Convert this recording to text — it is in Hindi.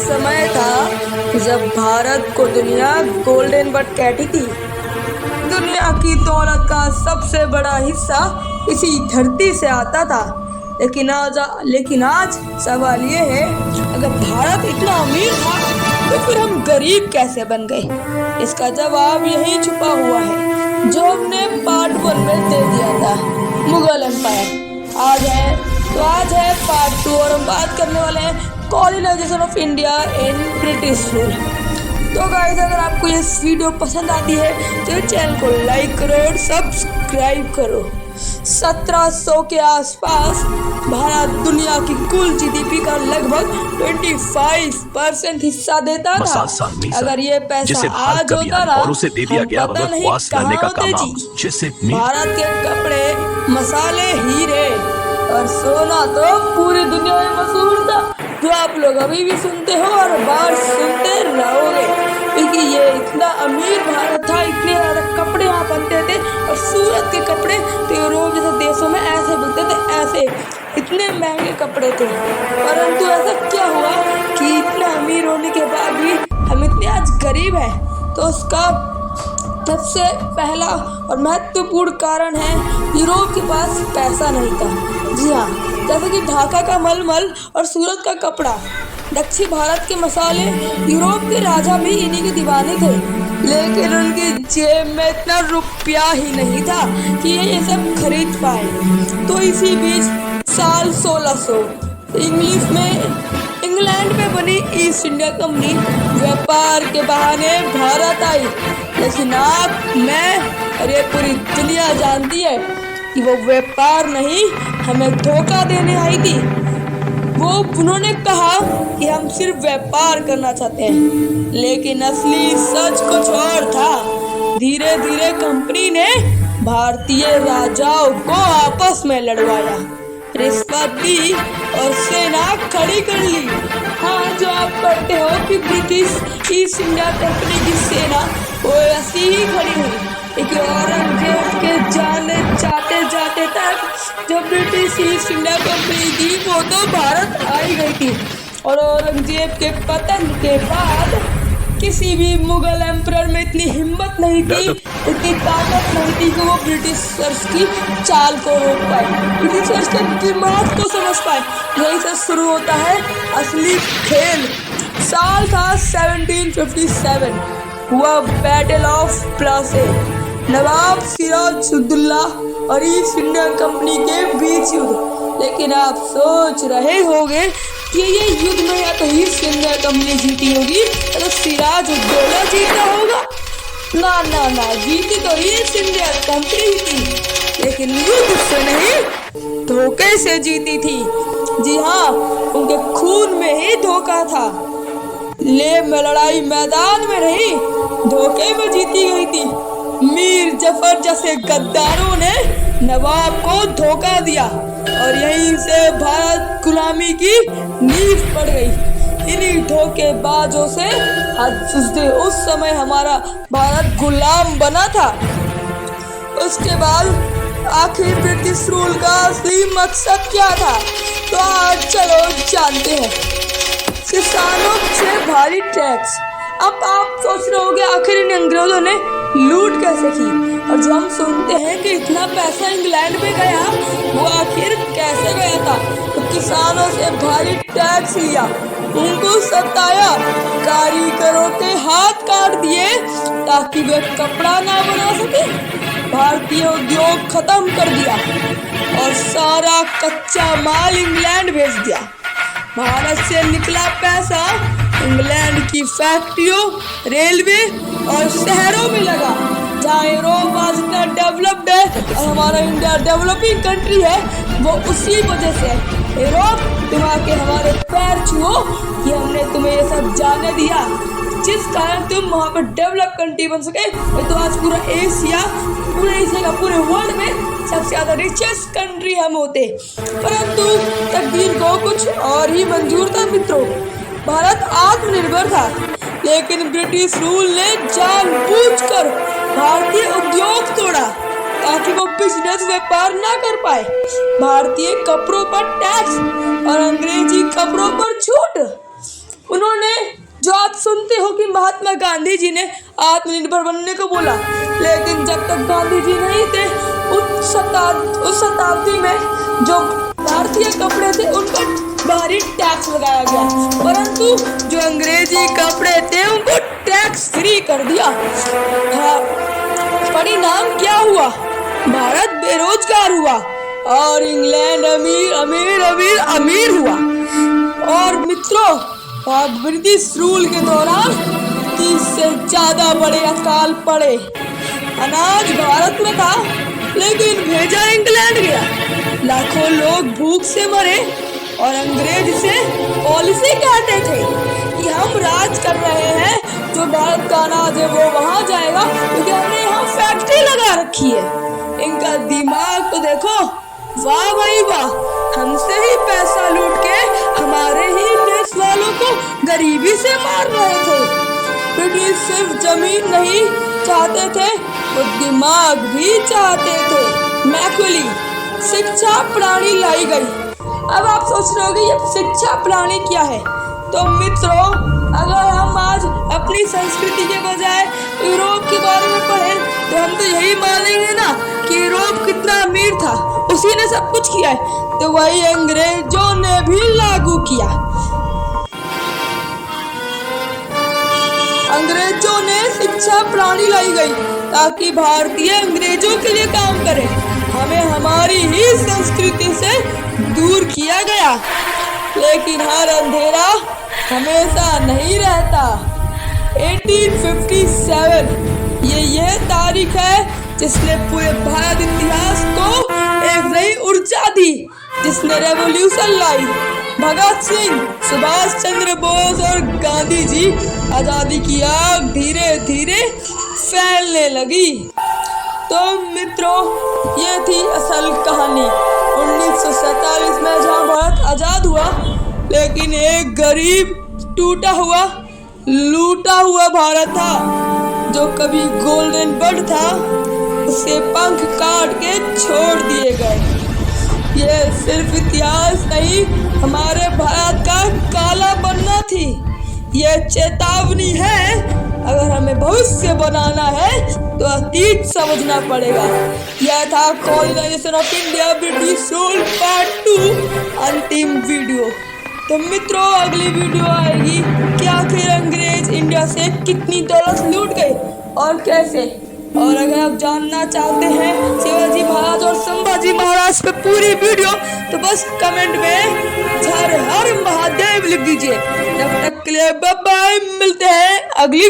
समय था जब भारत को दुनिया गोल्डन बट कहती थी। दुनिया की दौलत का सबसे बड़ा हिस्सा इसी धरती से आता था। लेकिन आज सवाल ये है, अगर भारत इतना अमीर था तो फिर हम गरीब कैसे बन गए? इसका जवाब यही छुपा हुआ है जो हमने पार्ट 1 में दे दिया था, मुगल एम्पायर। आज है पार्ट 2 और हम बात करने वाले हैं colonisation of India in British rule. तो गाइस, अगर आपको ये वीडियो पसंद आती है तो चैनल को लाइक करो और सब्सक्राइब करो। 1700 के आसपास भारत दुनिया की कुल जीडीपी का लगभग 25% हिस्सा देता था। अगर ये पैसा आज होता ना, हम पता नहीं कहाँ होते जी। भारत के कपड़े, मसाले, हीरे और सोना तो पूरी दुनिया में मशहूर था, जो आप लोग अभी भी सुनते हो और बार सुनते रहोगे, क्योंकि ये इतना अमीर भारत था। इतने ज्यादा कपड़े यहाँ बनते थे और सूरत के कपड़े तो यूरोप जैसे देशों में ऐसे बिकते थे, ऐसे इतने महंगे कपड़े थे। परंतु ऐसा क्या हुआ कि इतना अमीर होने के बाद भी हम इतने आज गरीब हैं? तो उसका सबसे पहला और महत्वपूर्ण कारण है, यूरोप के पास पैसा नहीं था। जी हाँ, जैसे कि ढाका का मलमल और सूरत का कपड़ा, दक्षिण भारत के मसाले, यूरोप के राजा भी इन्हीं के दीवाने थे, लेकिन उनकी जेब में इतना रुपया ही नहीं था कि ये सब खरीद पाए। तो इसी बीच साल 1600 इंग्लैंड में बनी ईस्ट इंडिया कंपनी व्यापार के बहाने भारत आई। लेकिन मैं और ये पूरी दुनिया जानती है कि वो व्यापार नहीं, हमें धोखा देने आई थी। उन्होंने कहा कि हम सिर्फ व्यापार करना चाहते हैं, लेकिन असली सच कुछ और था। धीरे धीरे कंपनी ने भारतीय राजाओं को आपस में लड़वाया, रिश्वत दी और सेना खड़ी कर ली। हाँ, जो आप पढ़ते हो कि ब्रिटिश ईस्ट इंडिया कंपनी की सेना वो ऐसी ही खड़ी हुई, लेकिन औरंगजेब के जाने जाते तक जो ब्रिटिश ईस्ट इंडिया कंपनी थी वो तो भारत आई गई थी। और औरंगजेब के पतन के बाद किसी भी मुगल एम्परर में इतनी हिम्मत नहीं थी, इतनी ताकत नहीं थी कि वो ब्रिटिशर्स की चाल को रोक पाए, ब्रिटिशर्स के दिमाग को समझ पाए। यहीं से शुरू होता है असली खेल। साल था 1757, हुआ बैटल ऑफ प्लासी। नवाब सिराजुद्दौला और ईस्ट इंडिया कंपनी के बीच युद्ध। लेकिन आप सोच रहे होंगे कि ये युद्ध में या तो ईस्ट इंडिया कंपनी जीती होगी या तो सिराजुद्दौला जीता होगा। ना, जीती तो ईस्ट इंडिया कंपनी ही थी, लेकिन युद्ध से नहीं, धोखे से जीती थी। जी हाँ, उनके खून में ही धोखा था। लड़ाई मैदान में नहीं, धोखे में जीती गई थी। मीर जफर जैसे गद्दारों ने नवाब को धोखा दिया और यहीं से भारत गुलामी की नींव पड़ गई। इन्हीं धोखेबाजों से उस समय हमारा भारत गुलाम बना था। उसके बाद आखिर ब्रिटिश रूल का असली मकसद क्या था? तो आज चलो जानते हैं। किसानों से भारी टैक्स। अब आप सोच रहे होंगे आखिर इन अंग्रेजों ने लूट कैसे की? और जो हम सुनते हैं कि इतना पैसा इंग्लैंड में गया, वो आखिर कैसे गया था? तो किसानों से भारी टैक्स लिया, उनको सताया, कारीगरों के हाथ काट दिए ताकि वे कपड़ा ना बना सके, भारतीय उद्योग खत्म कर दिया और सारा कच्चा माल इंग्लैंड भेज दिया। भारत से निकला पैसा इंग्लैंड की फैक्ट्रियों, रेलवे और शहरों में लगा। जहाँ यूरोप आज इतना डेवलप्ड है और हमारा इंडिया डेवलपिंग कंट्री है, वो उसी वजह से है। यूरोप, तुम आके हमारे पैर छुओ कि हमने तुम्हें ये सब जाने दिया, जिस कारण तुम वहाँ पर डेवलप कंट्री बन सके। तो आज पूरा एशिया का पूरे वर्ल्ड में सबसे ज्यादा रिचेस्ट कंट्री हम होते। परंतु तकदीर को कुछ और ही मंजूर था मित्रों। भारत आत्मनिर्भर था, लेकिन ब्रिटिश रूल ने जानबूझकर भारतीय उद्योग तोड़ा ताकि वो बिजनेस व्यापार ना कर पाए। भारतीय कपड़ों पर टैक्स और अंग्रेजी कपड़ों पर छूट। उन्होंने सुनते हो कि महात्मा गांधी जी ने आत्मनिर्भर बनने को बोला, लेकिन जब तक गांधी जी नहीं थे उस शताब्दी में जो भारतीय कपड़े थे उन पर भारी टैक्स लगाया गया, परंतु जो अंग्रेजी कपड़े थे उनको टैक्स फ्री कर दिया। हाँ, परिणाम क्या हुआ? भारत बेरोजगार हुआ और इंग्लैंड अमीर अमीर अमीर अमीर हुआ। और मित्रों, ब्रिटिश रूल के दौरान 30 से ज्यादा बड़े अकाल पड़े। अनाज भारत में था लेकिन भेजा इंग्लैंड गया। लाखों लोग भूख से मरे और अंग्रेज से पॉलिसी कहते थे कि हम राज कर रहे हैं, जो भारत का अनाज है वो वहां जाएगा क्योंकि हमने यहाँ फैक्ट्री लगा रखी है। इनका दिमाग तो देखो, वाह भाई वाह, हमसे ही पैसा लूट के हमारे ही देश वालों को गरीबी से मार रहे थे। ब्रिटिश सिर्फ जमीन नहीं चाहते थे, वो दिमाग भी चाहते थे। मैकुली शिक्षा प्रणाली लाई गई। अब आप सोच रहे होंगे ये शिक्षा प्रणाली क्या है? तो मित्रों, अगर हम आज अपनी संस्कृति के बजाय यूरोप के बारे में पढ़ें तो हम तो यही मानेंगे ना कि यूरोप कितना अमीर था, उसी ने सब कुछ किया है। तो वही अंग्रेजों ने भी लागू किया। अंग्रेजों ने शिक्षा प्रणाली लाई गई ताकि भारतीय अंग्रेजों के लिए काम करें। हमें हमारी ही संस्कृति से दूर किया गया, लेकिन हर अंधेरा हमेशा नहीं रहता। 1857 ये तारीख है जिसने पूरे भारत इतिहास को एक नई ऊर्जा दी, जिसने रेवोल्यूशन लाई। भगत सिंह, सुभाष चंद्र बोस और गांधी जी आजादी की आग धीरे धीरे फैलने लगी। तो मित्रों, ये थी असल कहानी। 1947 में जहाँ भारत आजाद हुआ, लेकिन एक गरीब टूटा हुआ लूटा हुआ भारत था, जो कभी गोल्डन बर्ड था उसे पंख काट के छोड़ दिए गए। ये सिर्फ इतिहास नहीं, हमारे भारत का काला बनना थी। ये चेतावनी है, अगर हमें भविष्य बनाना है तो अतीत समझना पड़ेगा। यह था colonisation of India, British rule part 2 अंतिम वीडियो। तो मित्रों, अगली वीडियो आएगी कि आखिर अंग्रेज इंडिया से कितनी दौलत लूट गए और कैसे। और अगर आप जानना चाहते हैं शिवाजी महाराज और संभाजी महाराज पे पूरी वीडियो, तो बस कमेंट में हर हर महादेव लिख दीजिए। तब तक के लिए बाय बाय, मिलते हैं अगली